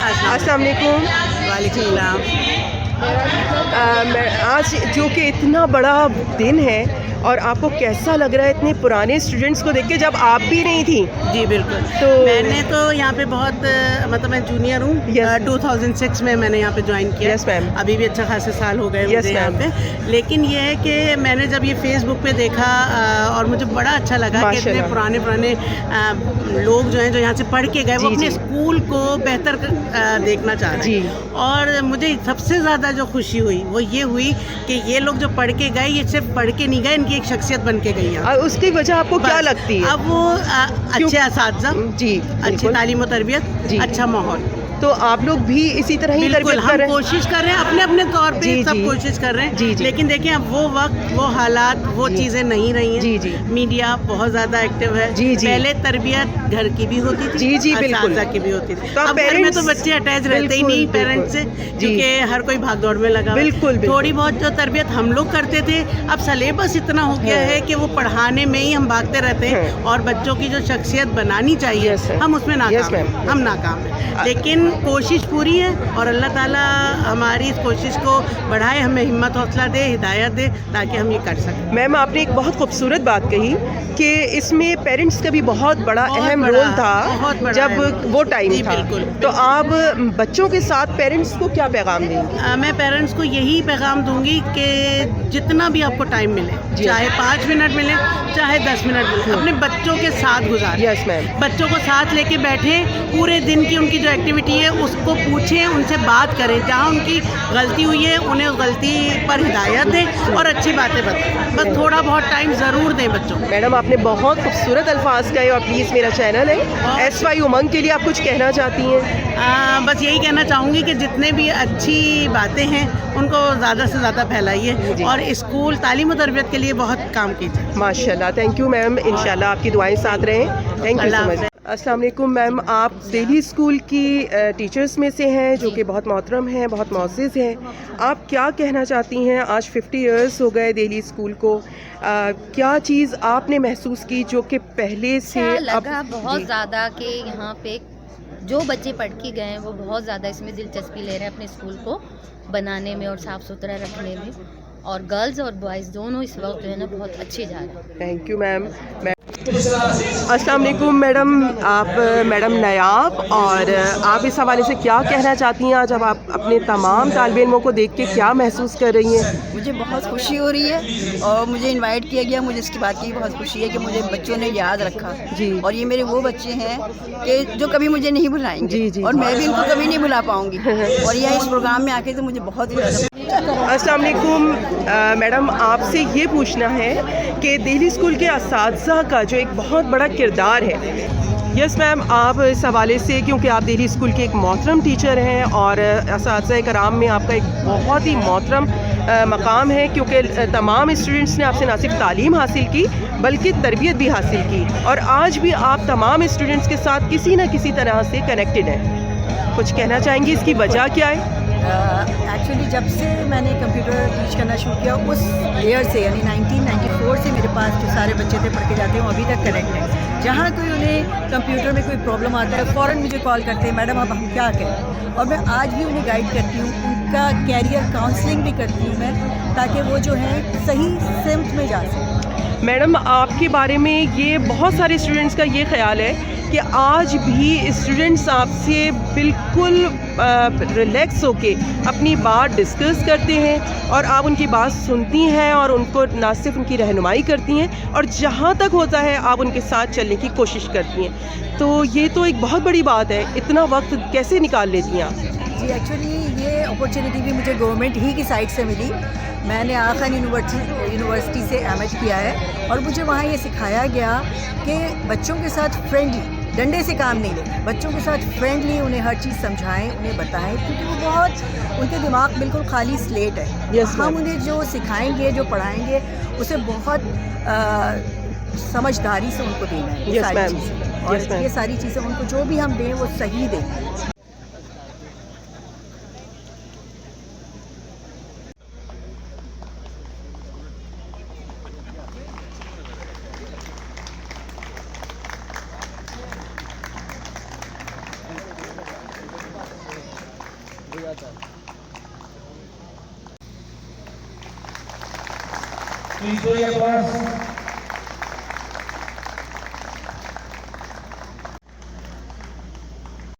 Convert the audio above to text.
السلام علیکم. وعلیکم السلام. آج جو کہ اتنا بڑا دن ہے اور آپ کو کیسا لگ رہا ہے اتنے پرانے اسٹوڈنٹس کو دیکھ کے جب آپ بھی نہیں تھیں؟ جی بالکل. تو میں نے تو یہاں پہ بہت مطلب میں جونیئر ہوں. 2006 میں نے یہاں پہ جوائن کیا. یس میم. ابھی بھی اچھا خاصے سال ہو گئے مجھے یہاں پہ. لیکن یہ ہے کہ میں نے جب یہ فیس بک پہ دیکھا اور مجھے بڑا اچھا لگا کہ اتنے پرانے لوگ جو ہیں جو یہاں سے پڑھ کے گئے وہ اپنے اسکول کو بہتر دیکھنا چاہ رہے ہیں. اور مجھے سب سے زیادہ جو خوشی ہوئی وہ یہ ہوئی کہ یہ لوگ جو پڑھ کے گئے یہ صرف پڑھ کے نہیں گئے, ان کی ایک شخصیت بن کے گئی ہے. اس کی وجہ آپ کو کیا لگتی ہے؟ اب وہ اچھے اساتذہ, اچھی تعلیم و تربیت, اچھا ماحول. تو آپ لوگ بھی اسی طرح ہی تربیت کر رہے ہیں؟ کوشش کر رہے ہیں اپنے اپنے طور پہ, سب کوشش کر رہے ہیں. لیکن دیکھیں اب وہ وقت, وہ حالات, وہ چیزیں نہیں رہی ہیں. میڈیا بہت زیادہ ایکٹیو ہے. پہلے تربیت گھر کی بھی ہوتی تھی, اساتذہ کی بھی ہوتی تھی. اب گھر میں تو بچے اٹیچ رہتے ہی نہیں پیرنٹس سے, کیونکہ ہر کوئی بھاگ دوڑ میں لگا. تھوڑی بہت جو تربیت ہم لوگ کرتے تھے, اب سلیبس اتنا ہو گیا ہے کہ وہ پڑھانے میں ہی ہم بھاگتے رہتے ہیں, اور بچوں کی جو شخصیت بنانی چاہیے ہم اس میں ناکام ہیں. ہم ناکام ہیں. لیکن کوشش پوری ہے, اور اللہ تعالیٰ ہماری اس کوشش کو بڑھائے, ہمیں ہمت حوصلہ دے, ہدایت دے, تاکہ ہم یہ کر سکیں. میم آپ نے ایک بہت خوبصورت بات کہی کہ اس میں پیرنٹس کا بھی بہت بڑا اہم رول تھا جب وہ ٹائم تھا. تو آپ بچوں کے ساتھ پیرنٹس کو کیا پیغام دیں گے؟ میں پیرنٹس کو یہی پیغام دوں گی کہ جتنا بھی آپ کو ٹائم ملے, چاہے 5 منٹ ملے, چاہے 10 منٹ ملے, اپنے بچوں کے ساتھ گزاریں. یس میم. بچوں کو ساتھ لے کے بیٹھیں, پورے دن کی ان کی جو ایکٹیویٹی ہے اس کو پوچھیں, ان سے بات کریں, جہاں ان کی غلطی ہوئی ہے انہیں اس غلطی پر ہدایت دیں اور اچھی باتیں بتائیں. بس تھوڑا بہت ٹائم ضرور دیں بچوں کو. میڈم آپ نے بہت خوبصورت الفاظ کہے, اور پلیز میرا چینل ہے SY امنگ کے لیے آپ کچھ کہنا چاہتی ہیں؟ بس یہی کہنا چاہوں گی کہ جتنے بھی اچھی باتیں ہیں ان کو زیادہ سے زیادہ پھیلائیے, اور اسکول تعلیم و تربیت کے لیے بہت کام کیجیے. ماشاء اللہ. تھینک یو میم, انشاءاللہ آپ کی دعائیں ساتھ رہیں. تھینک یو سو مچ. السلام علیکم میم. آپ دہلی اسکول کی ٹیچرز میں سے ہیں جو کہ بہت محترم ہیں, بہت معزز ہیں. آپ کیا کہنا چاہتی ہیں؟ آج 50 ایئرس ہو گئے دہلی اسکول کو. کیا چیز آپ نے محسوس کی جو کہ پہلے سے لگا بہت زیادہ کہ یہاں پہ جو بچے پڑھ کے گئے ہیں وہ بہت زیادہ اس میں دلچسپی لے رہے ہیں اپنے اسکول کو بنانے میں اور صاف ستھرا رکھنے میں, اور گرلز اور بوائز دونوں اس وقت جو ہے نا بہت اچھے جا رہے ہیں. Thank you ma'am. السلام علیکم میڈم. آپ میڈم نیاب, اور آپ اس حوالے سے کیا کہنا چاہتی ہیں آج جب آپ اپنے تمام طالب علموں کو دیکھ کے کیا محسوس کر رہی ہیں؟ مجھے بہت خوشی ہو رہی ہے, اور مجھے انوائٹ کیا گیا. مجھے اس کی بات کی بہت خوشی ہے کہ مجھے بچوں نے یاد رکھا, اور یہ میرے وہ بچے ہیں کہ جو کبھی مجھے نہیں بھلائیں گے, اور میں بھی ان کو کبھی نہیں بھلا پاؤں گی. اور یہ اس پروگرام میں آ کے تو مجھے بہت ہی زیادہ. السلام علیکم میڈم, آپ سے یہ پوچھنا ہے کہ دہلی اسکول کے اساتذہ کا جو ایک بہت بڑا کردار ہے. یس میم, آپ اس حوالے سے, کیونکہ آپ دہلی اسکول کے ایک محترم ٹیچر ہیں اور اساتذہ کرام میں آپ کا ایک بہت ہی محترم مقام ہے, کیونکہ تمام اسٹوڈنٹس نے آپ سے نہ صرف تعلیم حاصل کی بلکہ تربیت بھی حاصل کی, اور آج بھی آپ تمام اسٹوڈنٹس کے ساتھ کسی نہ کسی طرح سے کنیکٹڈ ہیں. کچھ کہنا چاہیں گی, اس کی وجہ کیا ہے؟ ایکچولی جب سے میں نے کمپیوٹر ٹیچ کرنا شروع کیا اس ایئر سے, یعنی 1994 سے میرے پاس جو سارے بچے تھے پڑھ کے جاتے ہیں وہ ابھی تک کنیکٹ ہیں. جہاں کوئی انہیں کمپیوٹر میں کوئی پرابلم آتا ہے فوراً مجھے کال کرتے ہیں, میڈم اب ہم کیا کریں. اور میں آج بھی انہیں گائیڈ کرتی ہوں, ان کا کیریئر کاؤنسلنگ بھی کرتی ہوں میں, تاکہ وہ جو ہیں صحیح سمت میں جا سکیں. میڈم آپ کے بارے میں یہ بہت سارے اسٹوڈنٹس کا یہ خیال ہے کہ آج بھی اسٹوڈنٹس آپ سے بالکل ریلیکس ہو کے اپنی بات ڈسکس کرتے ہیں, اور آپ ان کی بات سنتی ہیں اور ان کو نہ صرف ان کی رہنمائی کرتی ہیں, اور جہاں تک ہوتا ہے آپ ان کے ساتھ چلنے کی کوشش کرتی ہیں. تو یہ تو ایک بہت بڑی بات ہے. اتنا وقت کیسے نکال لیتی ہیں آپ؟ جی ایکچولی یہ اپرچونیٹی بھی مجھے گورنمنٹ ہی کی سائڈ سے ملی. میں نے آخر یونیورسٹی سے MH کیا ہے, اور مجھے وہاں یہ سکھایا گیا کہ بچوں کے ساتھ فرینڈلی, ڈنڈے سے کام نہیں لیں, بچوں کے ساتھ فرینڈلی انہیں ہر چیز سمجھائیں, انہیں بتائیں, کیونکہ وہ بہت, ان کے دماغ بالکل خالی سلیٹ ہے. ہم انہیں جو سکھائیں گے, جو پڑھائیں گے, اسے بہت سمجھداری سے ان کو دینا ہے یہ ساری چیزیں, اور یہ ساری چیزیں ان کو جو بھی ہم دیں وہ صحیح دیں. Victoria Plus